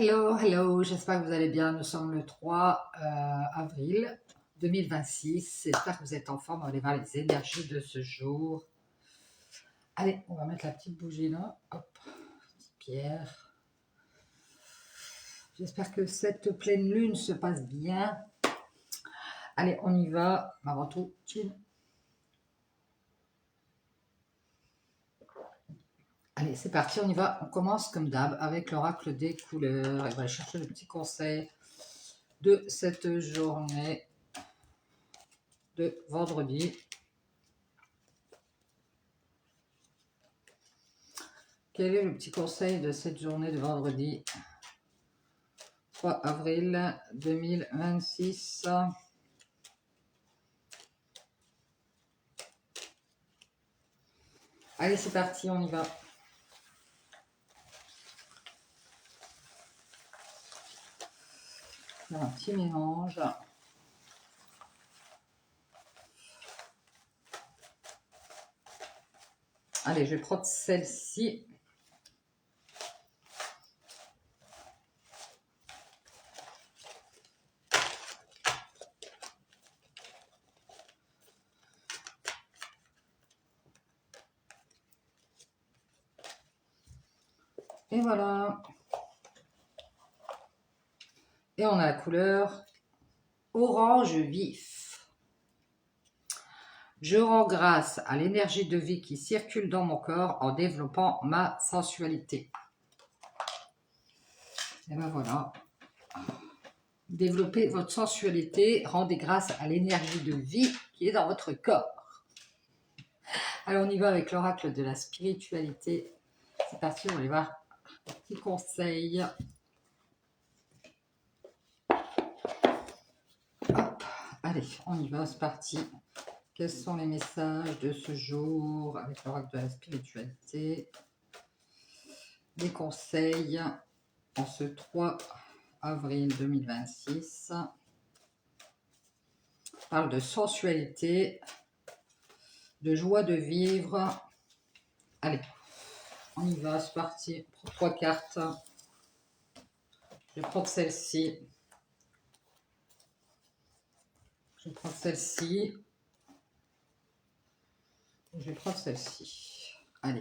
Hello, hello, j'espère que vous allez bien. Nous sommes le 3 avril 2026. J'espère que vous êtes en forme. On va aller voir les énergies de ce jour. Allez, on va mettre la petite bougie là. Hop, petite pierre. J'espère que cette pleine lune se passe bien. Allez, on y va. Avant tout, chill. Allez, c'est parti, on y va. On commence comme d'hab avec l'oracle des couleurs. Et on va aller chercher le petit conseil de cette journée de vendredi. Quel est le petit conseil de cette journée de vendredi 3 avril 2026? Allez, c'est parti, on y va. Faire un petit mélange. Allez, je vais prendre celle-ci. Et voilà. Et on a la couleur orange vif. Je rends grâce à l'énergie de vie qui circule dans mon corps en développant ma sensualité. Et ben voilà. Développez votre sensualité, rendez grâce à l'énergie de vie qui est dans votre corps. Alors on y va avec l'oracle de la spiritualité. C'est parti, on va aller voir un petit conseil. Hop, allez, on y va, c'est parti. Quels sont les messages de ce jour avec l'oracle de la spiritualité? Des conseils en ce 3 avril 2026. On parle de sensualité, de joie de vivre. Allez, on y va, c'est parti. On prend 3 cartes. Je vais prendre celle-ci. Je vais prendre celle-ci. Je vais prendre celle-ci. Allez.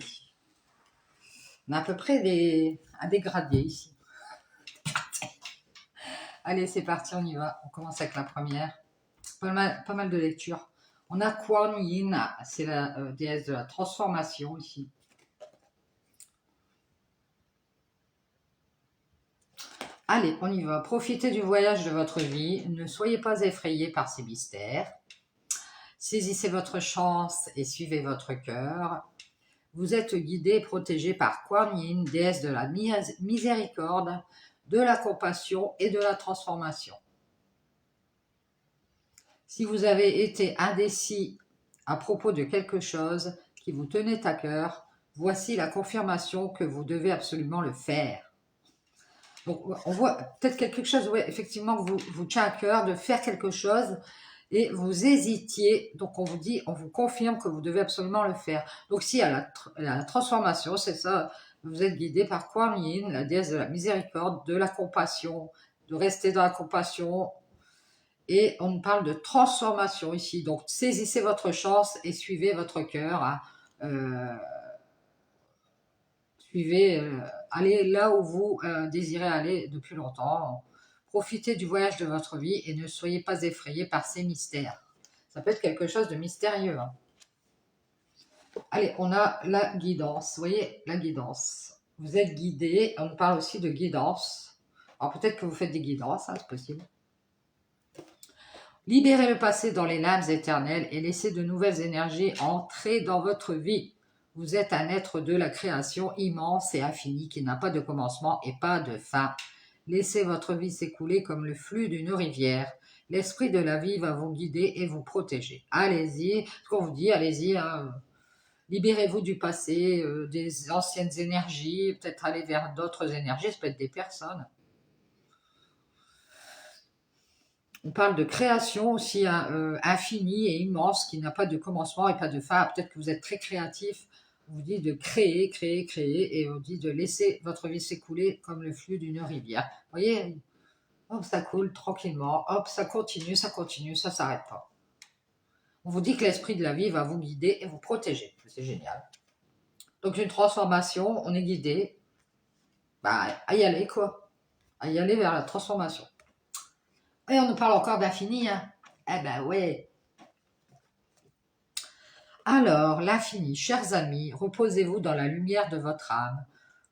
On a à peu près un dégradé ici. Allez, c'est parti, on y va. On commence avec la première. Pas mal de lectures. On a Kuan Yin, c'est la déesse de la transformation ici. Allez, on y va. Profitez du voyage de votre vie. Ne soyez pas effrayés par ces mystères. Saisissez votre chance et suivez votre cœur. Vous êtes guidé et protégé par Kuan Yin, déesse de la miséricorde, de la compassion et de la transformation. Si vous avez été indécis à propos de quelque chose qui vous tenait à cœur, voici la confirmation que vous devez absolument le faire. Donc, on voit peut-être quelque chose, ouais, effectivement, que vous tient à cœur de faire quelque chose et vous hésitiez. Donc, on vous dit, on vous confirme que vous devez absolument le faire. Donc, si à la transformation, c'est ça, vous êtes guidé par Kuan Yin, la déesse de la miséricorde, de la compassion, de rester dans la compassion. Et on parle de transformation ici. Donc, saisissez votre chance et suivez votre cœur. Hein. Suivez, allez là où vous désirez aller depuis longtemps. Profitez du voyage de votre vie et ne soyez pas effrayés par ces mystères. Ça peut être quelque chose de mystérieux. Hein. Allez, on a la guidance. Vous voyez, la guidance. Vous êtes guidé. On parle aussi de guidance. Alors peut-être que vous faites des guidances, hein, c'est possible. Libérez le passé dans les lames éternelles et laissez de nouvelles énergies entrer dans votre vie. Vous êtes un être de la création immense et infini qui n'a pas de commencement et pas de fin. Laissez votre vie s'écouler comme le flux d'une rivière. L'esprit de la vie va vous guider et vous protéger. Allez-y, ce qu'on vous dit, allez-y, hein. Libérez-vous du passé, des anciennes énergies, peut-être aller vers d'autres énergies, ça peut être des personnes. On parle de création aussi infinie et immense qui n'a pas de commencement et pas de fin. Peut-être que vous êtes très créatif On vous dit de créer, créer, créer, et on dit de laisser votre vie s'écouler comme le flux d'une rivière. Vous voyez, hop, ça coule tranquillement, hop, ça continue, ça s'arrête pas. On vous dit que l'esprit de la vie va vous guider et vous protéger. C'est génial. Donc une transformation, on est guidé à y aller, quoi. À y aller vers la transformation. Et on nous parle encore d'infini, hein. Eh ben ouais. Alors, l'infini, chers amis, reposez-vous dans la lumière de votre âme.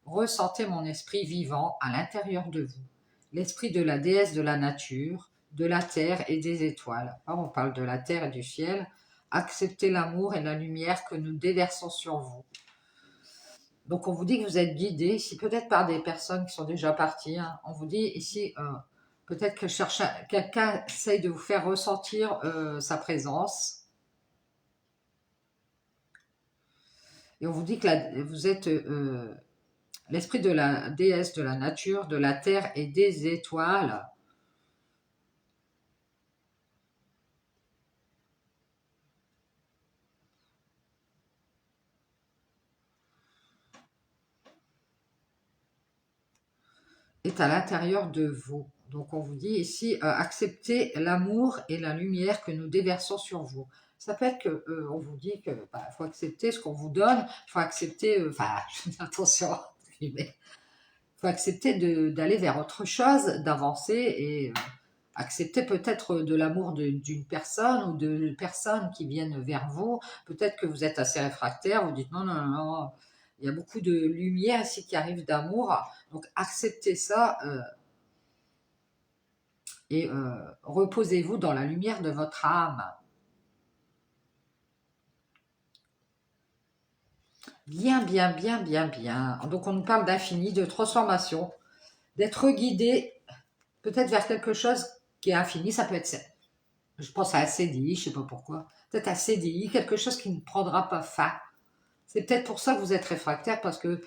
Ressentez mon esprit vivant à l'intérieur de vous. L'esprit de la déesse de la nature, de la terre et des étoiles. Alors, on parle de la terre et du ciel. Acceptez l'amour et la lumière que nous déversons sur vous. Donc, on vous dit que vous êtes guidé ici, peut-être par des personnes qui sont déjà parties, hein. On vous dit ici, peut-être que quelqu'un essaye de vous faire ressentir sa présence. Et on vous dit que vous êtes l'esprit de la déesse de la nature, de la terre et des étoiles. Est à l'intérieur de vous. Donc on vous dit ici, acceptez l'amour et la lumière que nous déversons sur vous. Ça peut être que on vous dit que faut accepter ce qu'on vous donne, il faut accepter, attention, il faut accepter d'aller vers autre chose, d'avancer et accepter peut-être de l'amour d'une personne ou de personnes qui viennent vers vous. Peut-être que vous êtes assez réfractaire, vous dites non, non, non, non. Il y a beaucoup de lumière ici qui arrive d'amour. Donc acceptez ça et reposez-vous dans la lumière de votre âme. Bien, bien, bien, bien, bien. Donc on nous parle d'infini, de transformation, d'être guidé peut-être vers quelque chose qui est infini. Ça peut être, je pense à un CDI, je ne sais pas pourquoi. Peut-être un CDI, quelque chose qui ne prendra pas fin. C'est peut-être pour ça que vous êtes réfractaire, parce que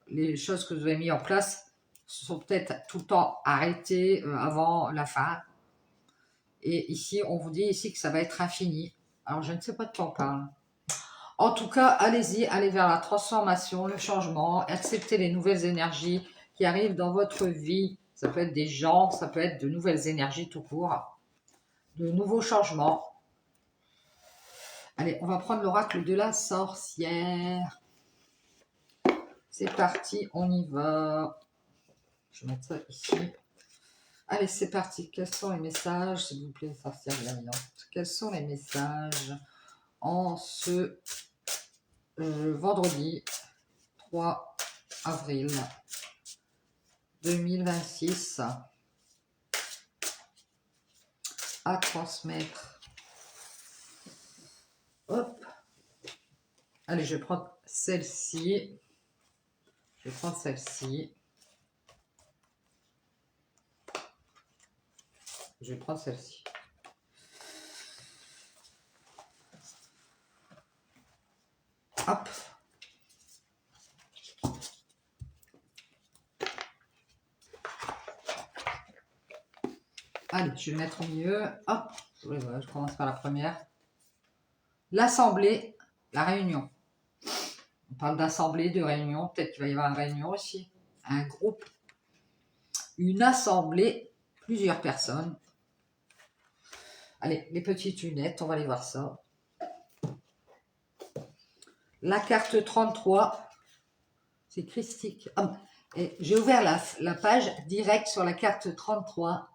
les choses que vous avez mises en place sont peut-être tout le temps arrêtées avant la fin. Et ici, on vous dit ici que ça va être infini. Alors, je ne sais pas de quoi on parle. En tout cas, allez-y, allez vers la transformation, le changement, acceptez les nouvelles énergies qui arrivent dans votre vie. Ça peut être des gens, ça peut être de nouvelles énergies tout court, de nouveaux changements. Allez, on va prendre l'oracle de la sorcière. C'est parti, on y va. Je vais mettre ça ici. Allez, c'est parti. Quels sont les messages, s'il vous plaît, sorcière bienveillante? Quels sont les messages en ce vendredi 3 avril 2026 à transmettre? Hop. Allez, je vais prendre celle-ci. Je vais prendre celle-ci. Je vais prendre celle-ci. Hop. Allez, je vais le mettre au milieu. Hop. Voilà, je commence par la première. L'assemblée, la réunion. On parle d'assemblée, de réunion. Peut-être qu'il va y avoir une réunion aussi. Un groupe. Une assemblée. Plusieurs personnes. Allez, les petites lunettes, on va aller voir ça. La carte 33, c'est christique. Ah, j'ai ouvert la page directe sur la carte 33.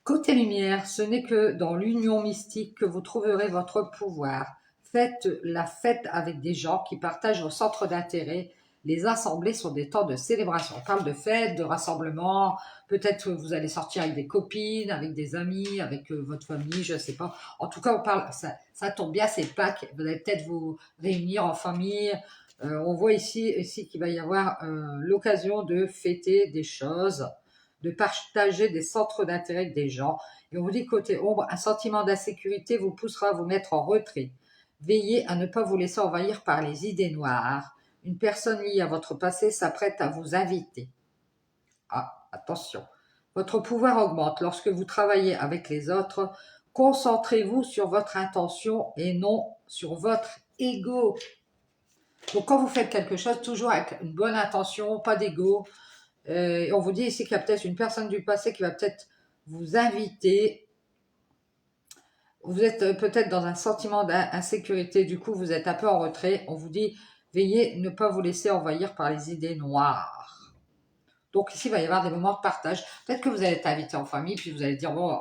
Côté lumière, ce n'est que dans l'union mystique que vous trouverez votre pouvoir. Faites la fête avec des gens qui partagent vos centres d'intérêt. Les assemblées sont des temps de célébration. On parle de fête, de rassemblement. Peut-être que vous allez sortir avec des copines, avec des amis, avec votre famille, je ne sais pas. En tout cas, on parle, ça tombe bien, c'est Pâques. Vous allez peut-être vous réunir en famille. On voit ici qu'il va y avoir l'occasion de fêter des choses, de partager des centres d'intérêt avec des gens. Et on vous dit côté ombre, un sentiment d'insécurité vous poussera à vous mettre en retrait. Veillez à ne pas vous laisser envahir par les idées noires. Une personne liée à votre passé s'apprête à vous inviter. Ah, attention. Votre pouvoir augmente lorsque vous travaillez avec les autres. Concentrez-vous sur votre intention et non sur votre ego. Donc, quand vous faites quelque chose, toujours avec une bonne intention, pas d'ego. On vous dit ici qu'il y a peut-être une personne du passé qui va peut-être vous inviter. Vous êtes peut-être dans un sentiment d'insécurité, du coup, vous êtes un peu en retrait. On vous dit, veillez ne pas vous laisser envahir par les idées noires. Donc, ici, il va y avoir des moments de partage. Peut-être que vous allez être invité en famille, puis vous allez dire, bon,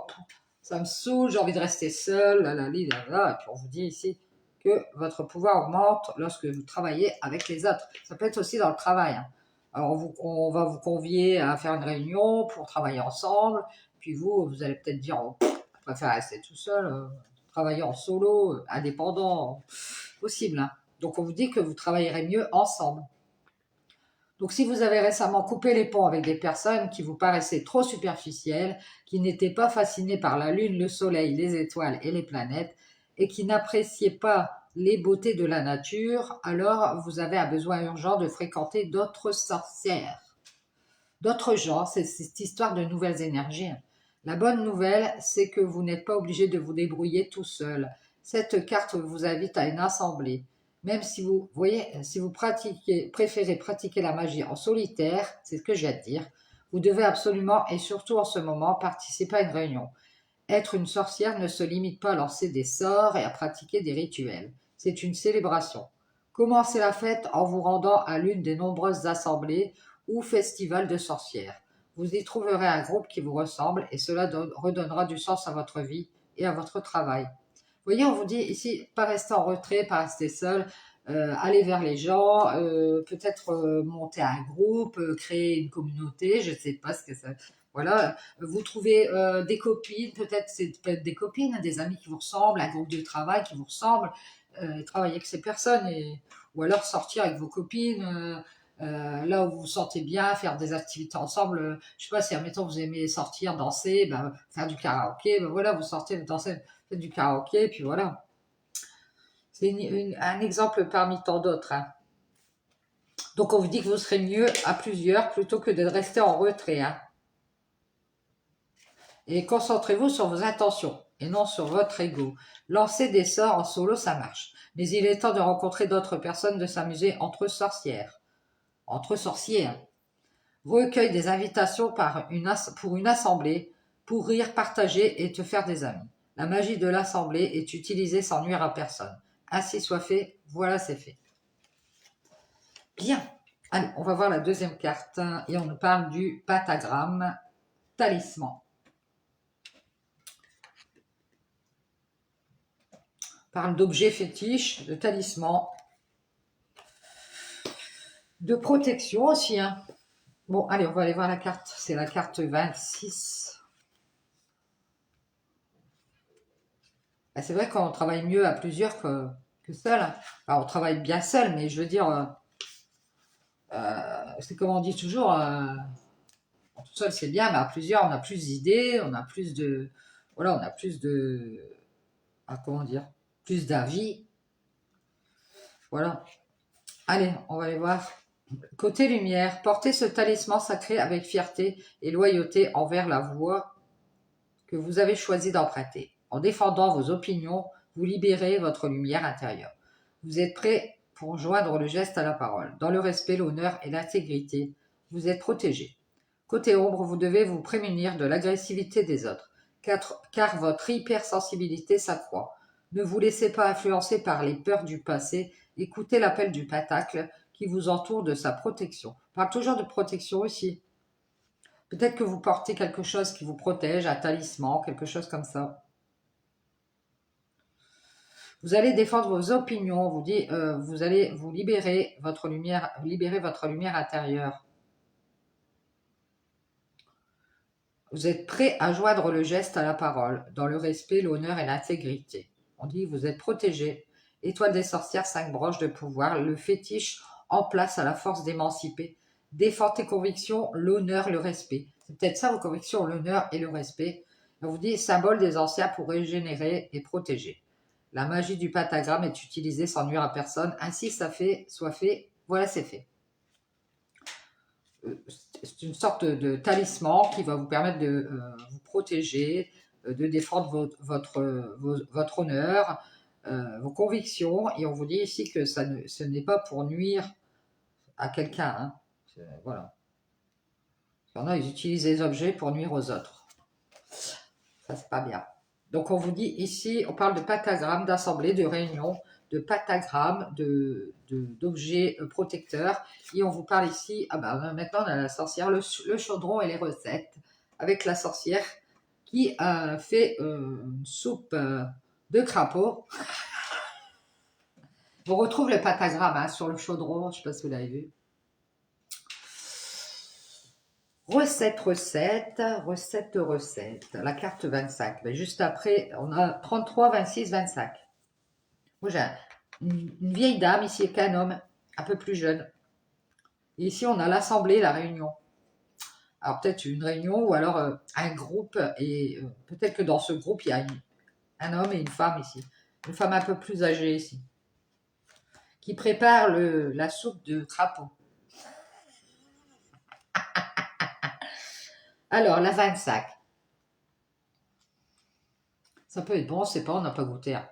ça me saoule, j'ai envie de rester seul, là. Et puis, on vous dit ici que votre pouvoir augmente lorsque vous travaillez avec les autres. Ça peut être aussi dans le travail. Hein. Alors, on va vous convier à faire une réunion pour travailler ensemble. Puis vous allez peut-être dire, oh, je préfère rester tout seul, travailler en solo, indépendant, possible. Hein. Donc, on vous dit que vous travaillerez mieux ensemble. Donc, si vous avez récemment coupé les ponts avec des personnes qui vous paraissaient trop superficielles, qui n'étaient pas fascinées par la Lune, le Soleil, les étoiles et les planètes, et qui n'appréciaient pas les beautés de la nature, alors vous avez un besoin urgent de fréquenter d'autres sorcières. D'autres gens, c'est cette histoire de nouvelles énergies. La bonne nouvelle, c'est que vous n'êtes pas obligé de vous débrouiller tout seul. Cette carte vous invite à une assemblée. Même si vous voyez, si vous préférez pratiquer la magie en solitaire, c'est ce que je viens de dire, vous devez absolument et surtout en ce moment participer à une réunion. Être une sorcière ne se limite pas à lancer des sorts et à pratiquer des rituels. C'est une célébration. Commencez la fête en vous rendant à l'une des nombreuses assemblées ou festivals de sorcières. Vous y trouverez un groupe qui vous ressemble et cela redonnera du sens à votre vie et à votre travail. Vous voyez, on vous dit ici, pas rester en retrait, pas rester seul, aller vers les gens, peut-être monter un groupe, créer une communauté, je ne sais pas ce que ça... Voilà, vous trouvez des copines, peut-être c'est peut-être des copines, des amis qui vous ressemblent, un groupe de travail qui vous ressemble, travailler avec ces personnes, ou alors sortir avec vos copines, là où vous vous sentez bien, faire des activités ensemble. Je sais pas si, admettons, vous aimez sortir, danser, ben, faire du karaoké, ben voilà, vous sortez, vous dansez, faites du karaoké, puis voilà. C'est un exemple parmi tant d'autres. Hein. Donc on vous dit que vous serez mieux à plusieurs plutôt que de rester en retrait. Hein. Et concentrez-vous sur vos intentions et non sur votre ego. Lancer des sorts en solo, ça marche. Mais il est temps de rencontrer d'autres personnes, de s'amuser entre sorcières. Entre sorciers. Hein. Recueille des invitations pour une assemblée, pour rire, partager et te faire des amis. La magie de l'assemblée est utilisée sans nuire à personne. Ainsi soit fait, voilà c'est fait. Bien, allez, on va voir la deuxième carte et on nous parle du pentagramme talisman. On parle d'objets fétiches, de talismans, de protection aussi. Hein. Bon, allez, on va aller voir la carte. C'est la carte 26. C'est vrai qu'on travaille mieux à plusieurs que seul. Enfin, on travaille bien seul, mais je veux dire, c'est comme on dit toujours, tout seul c'est bien, mais à plusieurs on a plus d'idées, on a plus de, voilà, on a plus de, comment dire, plus d'avis. Voilà. Allez, on va aller voir. Côté lumière, portez ce talisman sacré avec fierté et loyauté envers la voie que vous avez choisi d'emprunter. En défendant vos opinions, vous libérez votre lumière intérieure. Vous êtes prêt pour joindre le geste à la parole. Dans le respect, l'honneur et l'intégrité, vous êtes protégé. Côté ombre, vous devez vous prémunir de l'agressivité des autres, car votre hypersensibilité s'accroît. Ne vous laissez pas influencer par les peurs du passé. Écoutez l'appel du pentacle qui vous entoure de sa protection. On parle toujours de protection aussi. Peut-être que vous portez quelque chose qui vous protège, un talisman, quelque chose comme ça. Vous allez défendre vos opinions, vous allez vous libérer votre lumière intérieure. Vous êtes prêt à joindre le geste à la parole, dans le respect, l'honneur et l'intégrité. On dit vous êtes protégé. Étoile des sorcières, 5 branches de pouvoir, le fétiche en place à la force d'émanciper. Défends tes convictions, l'honneur, le respect. C'est peut-être ça vos convictions, l'honneur et le respect. On vous dit symbole des anciens pour régénérer et protéger. La magie du pentagramme est utilisée sans nuire à personne. Ainsi soit fait, voilà c'est fait. C'est une sorte de talisman qui va vous permettre de vous protéger, de défendre votre honneur, vos convictions. Et on vous dit ici que ce n'est pas pour nuire à quelqu'un. Hein. Voilà. Il y en a, ils utilisent les objets pour nuire aux autres. Ça, c'est pas bien. Donc, on vous dit ici, on parle de pentagramme, d'assemblée, de réunion, de pentagramme, d'objets protecteurs. Et on vous parle ici, maintenant on a la sorcière, le chaudron et les recettes, avec la sorcière qui fait une soupe de crapaud. On retrouve le pentagramme sur le chaudron, je ne sais pas si vous l'avez vu. Recette, la carte 25. Mais juste après, on a 33, 26, 25. Moi, j'ai une vieille dame ici et qu'un homme un peu plus jeune. Et ici, on a l'assemblée, la réunion. Alors, peut-être une réunion ou alors un groupe. Et peut-être que dans ce groupe, il y a un homme et une femme ici. Une femme un peu plus âgée ici. Qui prépare la soupe de crapaud. Alors, la 25. Ça peut être bon, on sait pas, on n'a pas goûté. Hein.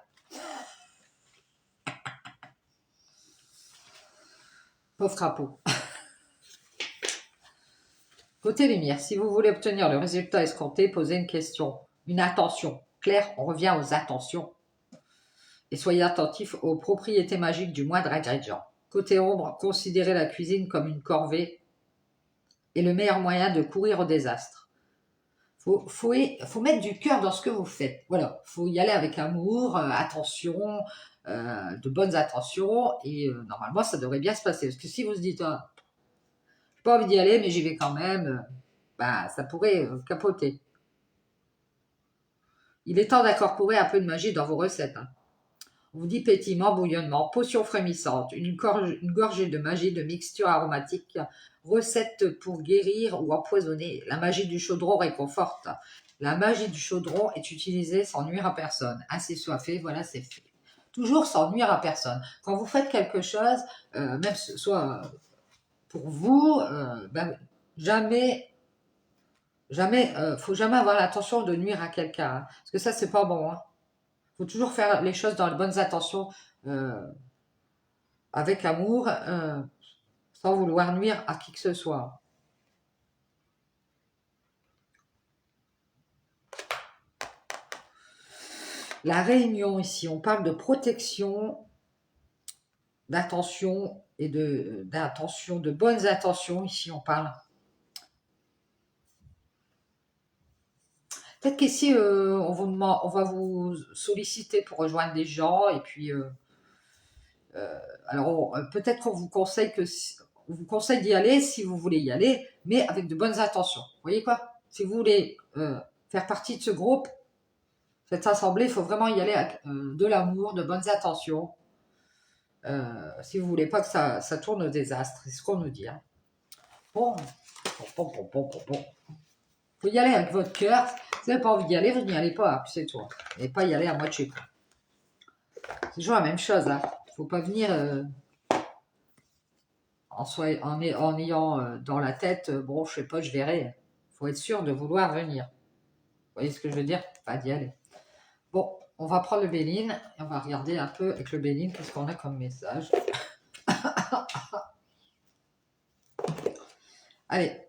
Pauvre crapaud. Côté lumière, si vous voulez obtenir le résultat escompté, posez une question, une intention. Claire, on revient aux intentions. Et soyez attentifs aux propriétés magiques du moindre ingrédient. Côté ombre, considérez la cuisine comme une corvée et le meilleur moyen de courir au désastre. Faut mettre du cœur dans ce que vous faites. Voilà, faut y aller avec amour, attention, de bonnes intentions, et normalement ça devrait bien se passer. Parce que si vous se dites, j'ai pas envie d'y aller, mais j'y vais quand même, ça pourrait capoter. Il est temps d'incorporer un peu de magie dans vos recettes. Hein. On vous dit pétillement, bouillonnement, potion frémissante, une gorgée de magie, de mixture aromatique, recette pour guérir ou empoisonner. La magie du chaudron réconforte. La magie du chaudron est utilisée sans nuire à personne. Ainsi soit fait, voilà, c'est fait. Toujours sans nuire à personne. Quand vous faites quelque chose, même soit pour vous, jamais, faut jamais avoir l'intention de nuire à quelqu'un. Hein, parce que ça, c'est pas bon. Hein. Faut toujours faire les choses dans les bonnes intentions, avec amour, sans vouloir nuire à qui que ce soit. La réunion ici, on parle de protection, d'intention et d'intention, de bonnes intentions. Ici, on parle. Peut-être qu'ici, on va vous solliciter pour rejoindre des gens et puis, alors peut-être qu'on vous conseille on vous conseille d'y aller si vous voulez y aller, mais avec de bonnes intentions. Vous voyez quoi? Si vous voulez faire partie de ce groupe, cette assemblée, il faut vraiment y aller avec de l'amour, de bonnes intentions. Si vous voulez pas que ça tourne au désastre, c'est ce qu'on nous dit. Hein. Bon. Faut y aller avec votre cœur. Si vous n'avez pas envie d'y aller, vous n'y allez pas, puis c'est tout. Et pas y aller à moitié. C'est toujours la même chose. Hein. Faut pas venir en ayant dans la tête, bon, je sais pas, je verrai. Faut être sûr de vouloir venir. Vous voyez ce que je veux dire? Pas d'y aller. Bon, on va prendre le Béline et on va regarder un peu avec le Béline qu'est-ce qu'on a comme message. Allez,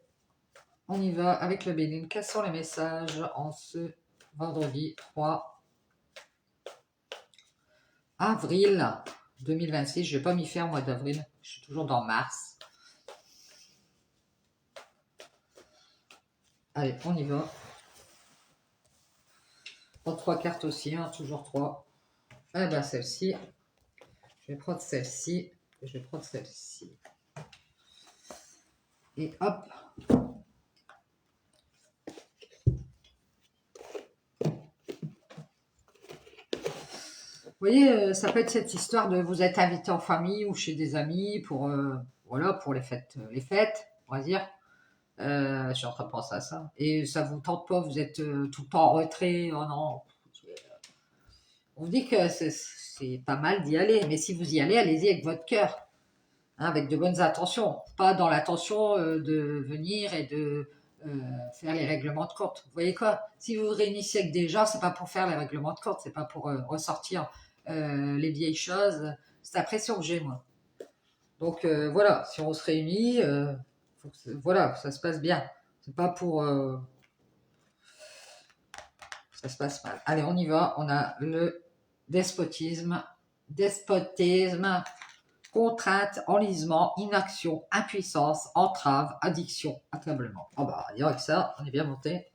on y va avec le Béline. Quels sont les messages en ce vendredi 3 avril 2026? Je ne vais pas m'y faire au mois d'avril. Je suis toujours dans mars. Allez, on y va. Prends 3 cartes aussi, hein, toujours 3. Eh bien, celle-ci. Je vais prendre celle-ci. Je vais prendre celle-ci. Et hop. Vous voyez, ça peut être cette histoire de vous être invité en famille ou chez des amis pour, voilà, pour les fêtes, on va dire. Je suis en train de penser à ça. Et ça vous tente pas, vous êtes tout le temps en retrait. Oh non. On vous dit que c'est pas mal d'y aller. Mais si vous y allez, allez-y avec votre cœur. Hein, avec de bonnes intentions. Pas dans l'intention de venir et de faire les règlements de compte. Vous voyez quoi? Si vous vous réunissez avec des gens, c'est pas pour faire les règlements de compte, c'est pas pour ressortir les vieilles choses. C'est la pression que j'ai, moi. Donc voilà, si on se réunit, voilà, ça se passe bien. C'est pas pour... ça se passe mal. Allez, on y va. On a le despotisme, contrainte, enlisement, inaction, impuissance, entrave, addiction, accablement. Oh bah, on va dire que ça, on est bien monté.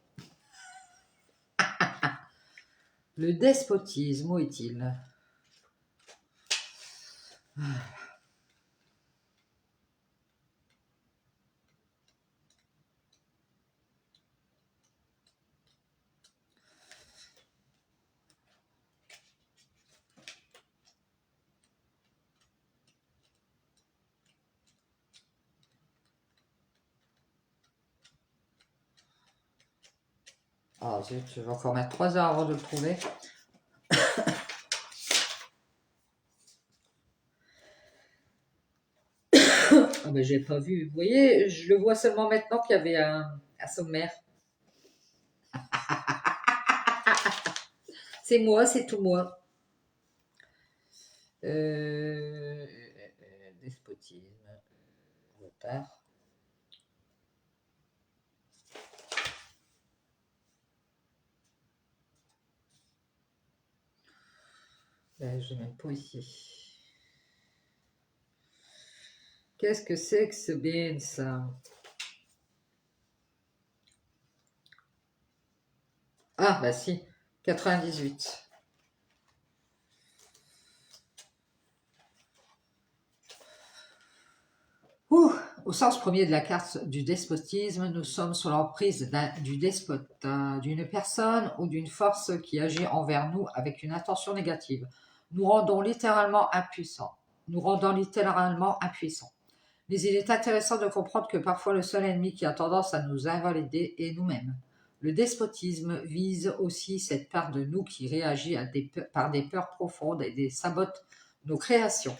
Le despotisme, où est-il? Ah zut, je vais encore mettre 3 heures avant de le trouver. Ah ben j'ai pas vu. Vous voyez, je le vois seulement maintenant qu'il y avait un sommaire. C'est moi, c'est tout moi. Despotisme, retard. Je n'ai même pas ici. Qu'est-ce que c'est que ce bien, ça? Ah, bah si, 98. Ouh, au sens premier de la carte du despotisme, nous sommes sous l'emprise du despote, d'une personne ou d'une force qui agit envers nous avec une intention négative. Nous rendons littéralement impuissants. Nous rendons littéralement impuissants. Mais il est intéressant de comprendre que parfois le seul ennemi qui a tendance à nous invalider est nous-mêmes. Le despotisme vise aussi cette part de nous qui réagit par des peurs profondes et des sabote nos créations.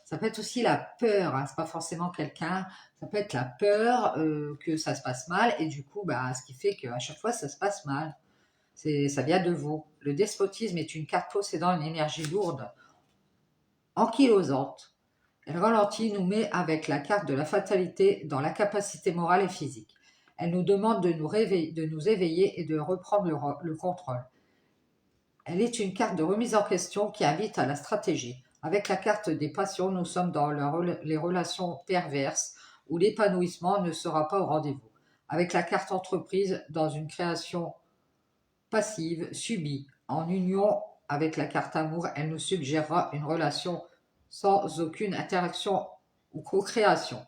Ça peut être aussi la peur, hein, c'est pas forcément quelqu'un, ça peut être la peur que ça se passe mal et du coup, bah, ce qui fait qu'à chaque fois ça se passe mal. Ça vient de vous. Le despotisme est une carte possédant une énergie lourde, ankylosante. Elle ralentit, nous met avec la carte de la fatalité dans l'incapacité morale et physique. Elle nous demande de nous éveiller et de reprendre le contrôle. Elle est une carte de remise en question qui invite à la stratégie. Avec la carte des passions, nous sommes dans les relations perverses où l'épanouissement ne sera pas au rendez-vous. Avec la carte entreprise, dans une création passive, subie. En union avec la carte amour, elle nous suggérera une relation sans aucune interaction ou co-création.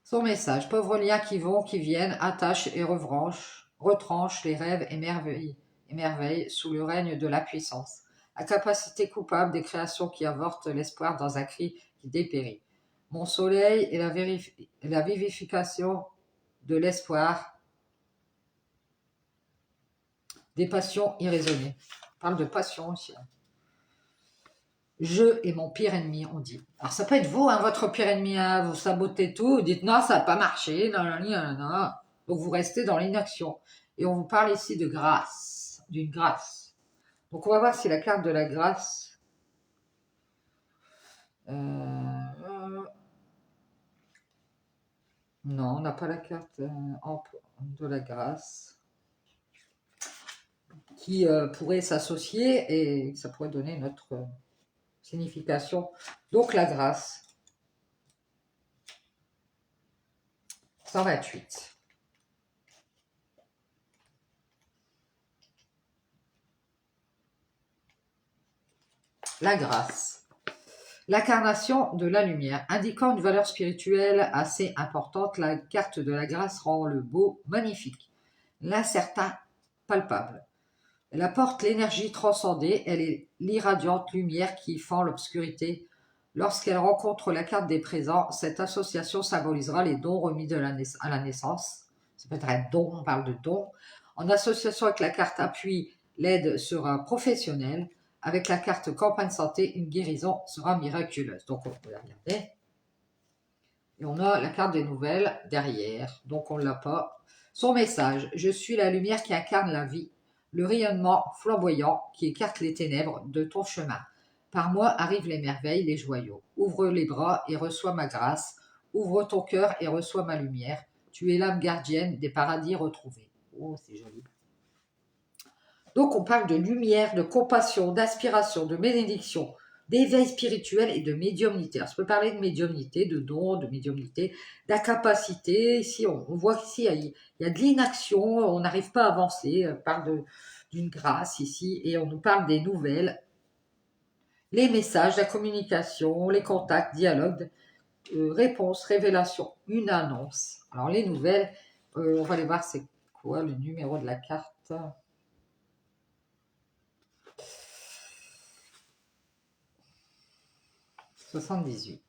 Son message, pauvres liens qui vont, qui viennent, attachent et retranchent les rêves et merveilles sous le règne de la puissance. La capacité coupable des créations qui avortent l'espoir dans un cri qui dépérit. Mon soleil est la vivification de l'espoir, des passions irraisonnées. On parle de passion aussi. Je est mon pire ennemi, on dit. Alors ça peut être vous, hein, votre pire ennemi, hein, vous sabotez tout, vous dites non, ça n'a pas marché, non, non, non, non. Donc vous restez dans l'inaction. Et on vous parle ici de grâce, d'une grâce. Donc on va voir si la carte de la grâce... non, on n'a pas la carte de la grâce qui pourrait s'associer et ça pourrait donner notre signification. Donc la grâce. 128. La grâce. L'incarnation de la lumière. Indiquant une valeur spirituelle assez importante, la carte de la grâce rend le beau magnifique, l'incertain palpable. Elle apporte l'énergie transcendée, elle est l'irradiante lumière qui fend l'obscurité. Lorsqu'elle rencontre la carte des présents, cette association symbolisera les dons remis à la naissance. Ça peut être un don, on parle de don. En association avec la carte appui, l'aide sera professionnelle. Avec la carte campagne santé, une guérison sera miraculeuse. Donc on peut la regarder. Et on a la carte des nouvelles derrière, donc on ne l'a pas. Son message: je suis la lumière qui incarne la vie, le rayonnement flamboyant qui écarte les ténèbres de ton chemin. Par moi arrivent les merveilles, les joyaux. Ouvre les bras et reçois ma grâce. Ouvre ton cœur et reçois ma lumière. Tu es l'âme gardienne des paradis retrouvés. Oh, c'est joli. Donc on parle de lumière, de compassion, d'inspiration, de bénédiction, d'éveil spirituel et de médiumnité. Alors, je peux parler de médiumnité, de don, de médiumnité, d'incapacité. Ici, on voit qu'ici, il y a de l'inaction, on n'arrive pas à avancer. On parle d'une grâce ici et on nous parle des nouvelles, les messages, la communication, les contacts, dialogues, réponses, révélations, une annonce. Alors les nouvelles, on va aller voir c'est quoi le numéro de la carte. 78.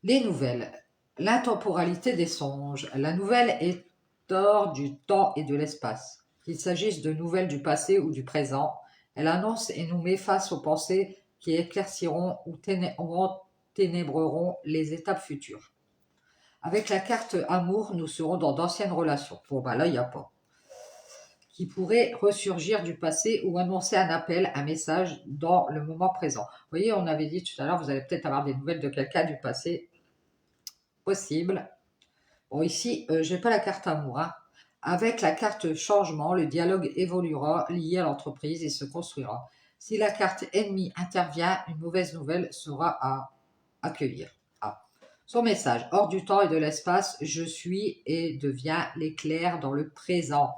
Les nouvelles. L'intemporalité des songes. La nouvelle est hors du temps et de l'espace. Qu'il s'agisse de nouvelles du passé ou du présent, elle annonce et nous met face aux pensées qui éclairciront ou ténébreront les étapes futures. Avec la carte amour, nous serons dans d'anciennes relations. Bon, bah là, il n'y a pas. Qui pourrait ressurgir du passé ou annoncer un appel, un message dans le moment présent. Vous voyez, on avait dit tout à l'heure, vous allez peut-être avoir des nouvelles de quelqu'un du passé. Possible. Bon, ici, je n'ai pas la carte amour. Hein. Avec la carte changement, le dialogue évoluera lié à l'entreprise et se construira. Si la carte ennemi intervient, une mauvaise nouvelle sera à accueillir. Ah. Son message: hors du temps et de l'espace, je suis et deviens l'éclair dans le présent.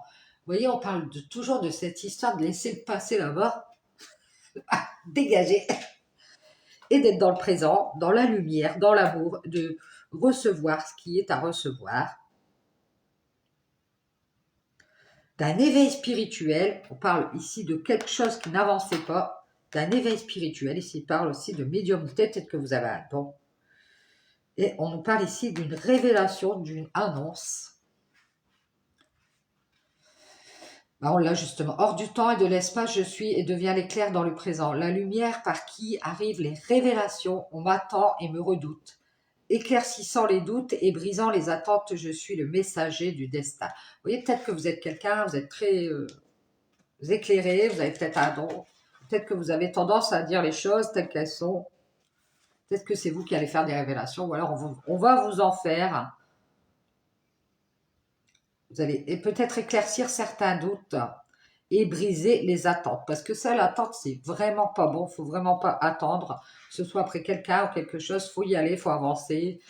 Vous voyez, on parle toujours de cette histoire de laisser le passé là-bas, dégager, et d'être dans le présent, dans la lumière, dans l'amour, de recevoir ce qui est à recevoir. D'un éveil spirituel, on parle ici de quelque chose qui n'avançait pas, d'un éveil spirituel, ici il parle aussi de médiumnité, peut-être que vous avez un don. Et on nous parle ici d'une révélation, d'une annonce. On l'a justement. Hors du temps et de l'espace, je suis et deviens l'éclair dans le présent. La lumière par qui arrivent les révélations, on m'attend et me redoute. Éclaircissant les doutes et brisant les attentes, je suis le messager du destin. Vous voyez, peut-être que vous êtes quelqu'un, vous êtes très éclairé, vous avez peut-être un don, peut-être que vous avez tendance à dire les choses telles qu'elles sont. Peut-être que c'est vous qui allez faire des révélations, ou alors on va vous en faire. Vous allez peut-être éclaircir certains doutes et briser les attentes. Parce que ça, l'attente, c'est vraiment pas bon. Il ne faut vraiment pas attendre, que ce soit après quelqu'un ou quelque chose. Il faut y aller, il faut avancer.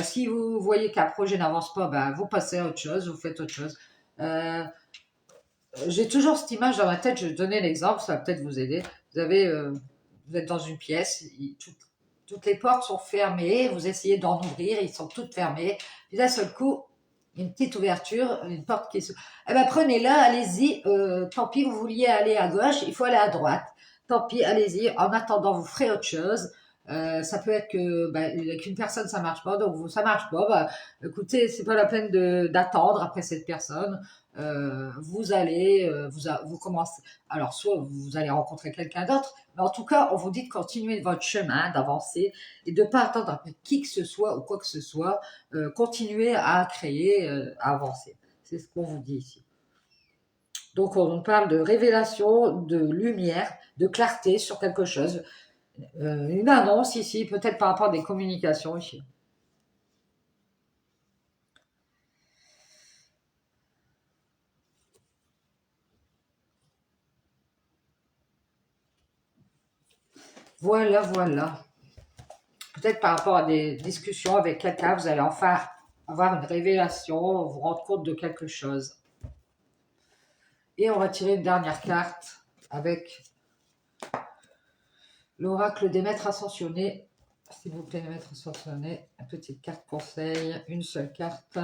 Si vous voyez qu'un projet n'avance pas, vous passez à autre chose, vous faites autre chose. J'ai toujours cette image dans ma tête, je vais donner l'exemple, ça va peut-être vous aider. Vous êtes dans une pièce, toutes les portes sont fermées, vous essayez d'en ouvrir, ils sont toutes fermées. Puis d'un seul coup, une petite ouverture, une porte qui s'ouvre. Eh ben prenez-la, allez-y. Tant pis, vous vouliez aller à gauche, il faut aller à droite. Tant pis, allez-y. En attendant, vous ferez autre chose. Ça peut être que avec une personne ça marche pas, donc ça marche pas. Écoutez, c'est pas la peine d'attendre après cette personne. Vous allez, vous commencez. Alors soit vous allez rencontrer quelqu'un d'autre, mais en tout cas, on vous dit de continuer votre chemin, d'avancer et de ne pas attendre après qui que ce soit ou quoi que ce soit. Continuer à créer, à avancer. C'est ce qu'on vous dit ici. Donc on parle de révélation, de lumière, de clarté sur quelque chose. Une annonce ici, peut-être par rapport à des communications ici. Voilà, voilà. Peut-être par rapport à des discussions avec quelqu'un, vous allez enfin avoir une révélation, vous rendre compte de quelque chose. Et on va tirer une dernière carte avec l'oracle des maîtres ascensionnés. S'il vous plaît, les maîtres ascensionnés, une petite carte conseil, une seule carte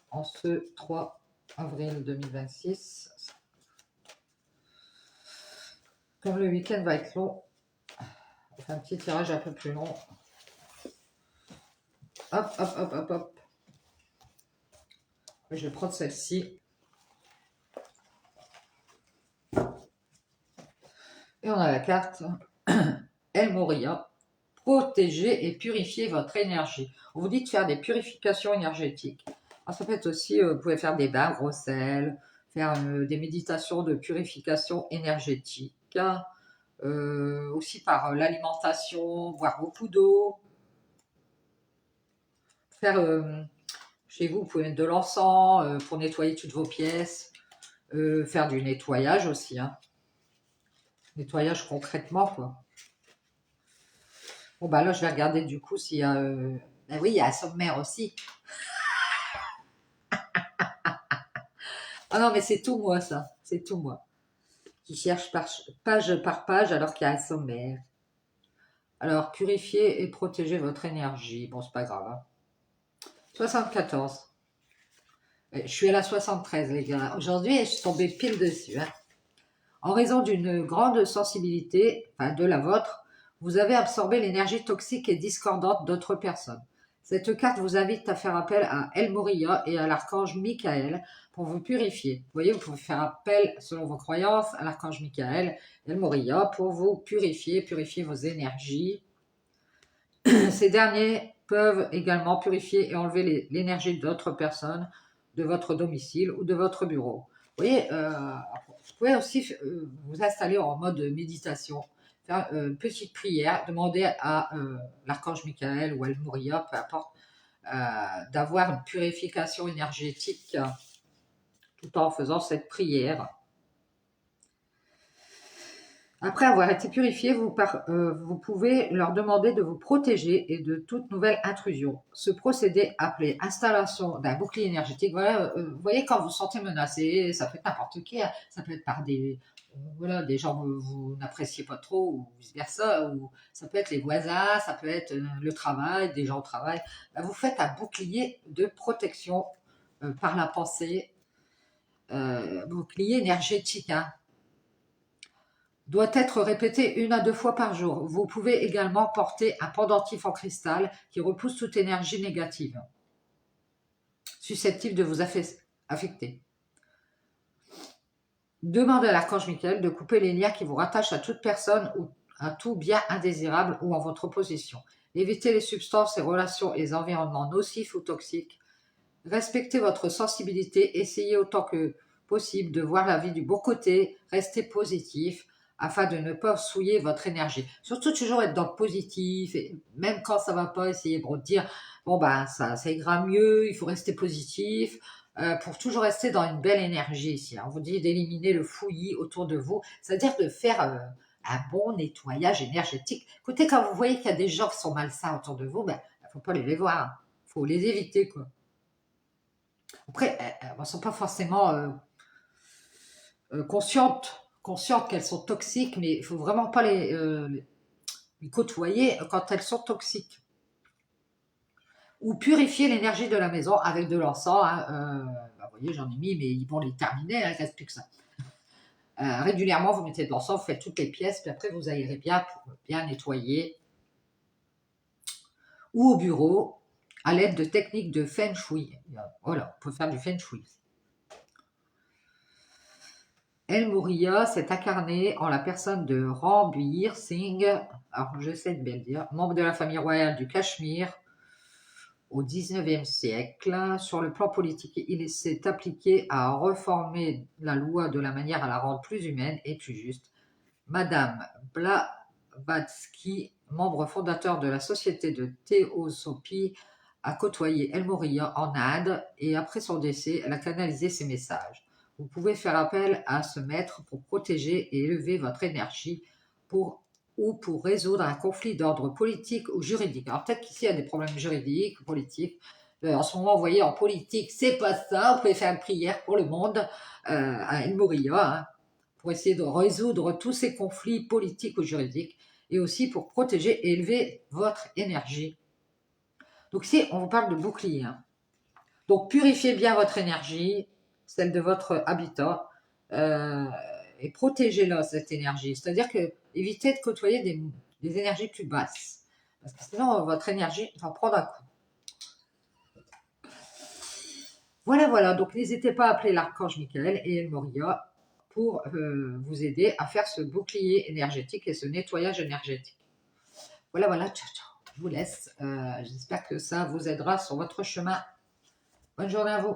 en ce 3 avril 2026. Comme le week-end va être long, on fait un petit tirage un peu plus long. Hop, hop, hop, hop, hop. Je vais prendre celle-ci. Et on a la carte El Moria. Protéger et purifier votre énergie. On vous dit de faire des purifications énergétiques. Alors, ça peut être aussi, vous pouvez faire des bains gros sel, faire des méditations de purification énergétique, aussi par l'alimentation, boire beaucoup d'eau, faire chez vous, vous pouvez mettre de l'encens pour nettoyer toutes vos pièces, faire du nettoyage aussi, hein. Nettoyage concrètement, quoi. Bon, bah là, je vais regarder du coup s'il y a. Ben oui, il y a la sommaire aussi. Ah non, mais c'est tout moi, ça. C'est tout moi. Qui cherche page par page alors qu'il y a un sommaire. Alors, purifier et protéger votre énergie. Bon, c'est pas grave, hein. 74. Je suis à la 73, les gars. Aujourd'hui, je suis tombée pile dessus, hein. En raison d'une grande sensibilité, enfin de la vôtre, vous avez absorbé l'énergie toxique et discordante d'autres personnes. Cette carte vous invite à faire appel à El Moria et à l'archange Michael pour vous purifier. Vous voyez, vous pouvez faire appel, selon vos croyances, à l'archange Michael, El Moria, pour vous purifier vos énergies. Ces derniers peuvent également purifier et enlever l'énergie d'autres personnes, de votre domicile ou de votre bureau. Vous voyez, vous pouvez aussi vous installer en mode méditation, faire une petite prière, demander à l'archange Michael ou El Moria, peu importe, d'avoir une purification énergétique tout en faisant cette prière. Après avoir été purifié, vous pouvez leur demander de vous protéger et de toute nouvelle intrusion. Ce procédé appelé installation d'un bouclier énergétique, voilà, vous voyez quand vous vous sentez menacé, ça peut être n'importe qui, hein, ça peut être par des gens que vous n'appréciez pas trop ou vice-versa, ou ça peut être les voisins, ça peut être le travail, des gens au travail. Ben, vous faites un bouclier de protection par la pensée, bouclier énergétique, hein, doit être répété 1 à 2 fois par jour. Vous pouvez également porter un pendentif en cristal qui repousse toute énergie négative susceptible de vous affecter. Demandez à l'archange Michael de couper les liens qui vous rattachent à toute personne ou à tout bien indésirable ou en votre possession. Évitez les substances, les relations et les environnements nocifs ou toxiques. Respectez votre sensibilité. Essayez autant que possible de voir la vie du bon côté. Restez positif afin de ne pas souiller votre énergie. Surtout toujours être dans le positif, et même quand ça va pas, essayez de dire bon ben ça ira mieux, il faut rester positif pour toujours rester dans une belle énergie ici. On vous dit d'éliminer le fouillis autour de vous, c'est-à-dire de faire un bon nettoyage énergétique. Écoutez, quand vous voyez qu'il y a des gens qui sont malsains autour de vous, ben faut pas les voir, faut les éviter quoi. Après, elles ne sont pas forcément conscientes qu'elles sont toxiques, mais il ne faut vraiment pas les côtoyer quand elles sont toxiques. Ou purifier l'énergie de la maison avec de l'encens, hein, vous voyez, j'en ai mis, mais ils vont les terminer, il ne reste plus que ça. Régulièrement, vous mettez de l'encens, vous faites toutes les pièces, puis après vous aérez bien pour bien nettoyer. Ou au bureau, à l'aide de techniques de Feng Shui. Voilà, on peut faire du Feng Shui. El Moria s'est incarné en la personne de Ranbir Singh, alors j'essaie de bien le dire, membre de la famille royale du Cachemire au XIXe siècle. Sur le plan politique, il s'est appliqué à reformer la loi de la manière à la rendre plus humaine et plus juste. Madame Blavatsky, membre fondateur de la société de théosophie, a côtoyé El Moria en Inde et après son décès, elle a canalisé ses messages. Vous pouvez faire appel à ce maître pour protéger et élever votre énergie pour résoudre un conflit d'ordre politique ou juridique. Alors peut-être qu'ici il y a des problèmes juridiques, politiques. En ce moment, vous voyez, en politique, c'est pas ça. Vous pouvez faire une prière pour le monde à El Moria, hein, pour essayer de résoudre tous ces conflits politiques ou juridiques et aussi pour protéger et élever votre énergie. Donc ici, on vous parle de bouclier, hein. Donc purifiez bien votre énergie, celle de votre habitat, et protégez-la, cette énergie. C'est-à-dire que évitez de côtoyer des énergies plus basses. Parce que sinon, votre énergie va prendre un coup. Voilà, voilà. Donc n'hésitez pas à appeler l'archange Michael et El Moria pour vous aider à faire ce bouclier énergétique et ce nettoyage énergétique. Voilà, voilà, ciao, ciao. Je vous laisse. J'espère que ça vous aidera sur votre chemin. Bonne journée à vous.